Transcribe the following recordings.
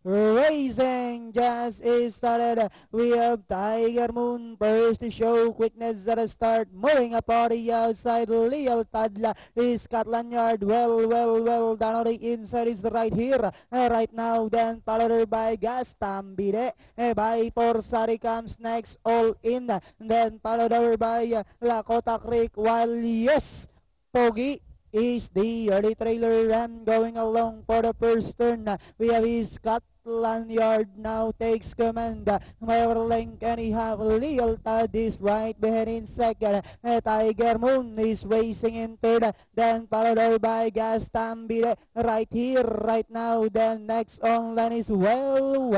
Racing just is started. We have Tiger Moon first to show quickness at the start. Moving up on the outside. Leal Tadla is Scotland Yard. Well down on the inside is right here. Right now then followed by Gastambide. By Forsari comes next all in. Then followed over by Lakota Creek. While yes, Pogi is the early trailer ram going along for the first turn. We have his Scotland Yard now takes command. Mayorlink anyhow. Lealtad is right behind in second. Tiger Moon is racing in third. Then followed over by Gastambide right here, right now. Then next on line is well.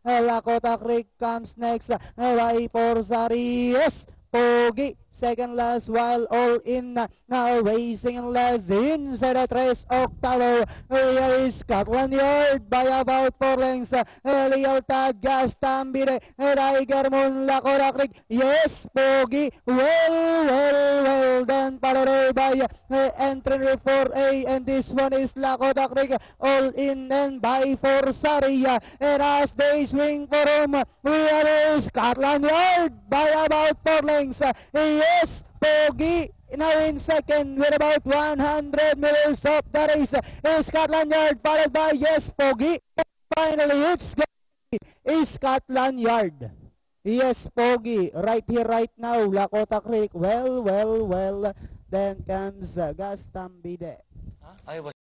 Lakota Creek comes next by Forsari. Yes, Pogi second last while all in now racing last inside the tres octavo. Here is Scotland Yard by about 4 lengths. Lealtad, Gastambide, Tiger Moon, Lakota Creek. Yes, Pogi. Well done. Followed by entry 4A, and this one is Lakota Creek. All in and by Forsari. And as they swing for home, here is Scotland Yard by about 4 lengths. Yes, Pogi now in second with about 100 meters of the race. Scotland Yard followed by Yes, Pogi. Finally, it's Scotland Yard. Yes, Pogi. Right here, right now. Lakota Creek. Well. Then comes Gastambide. I was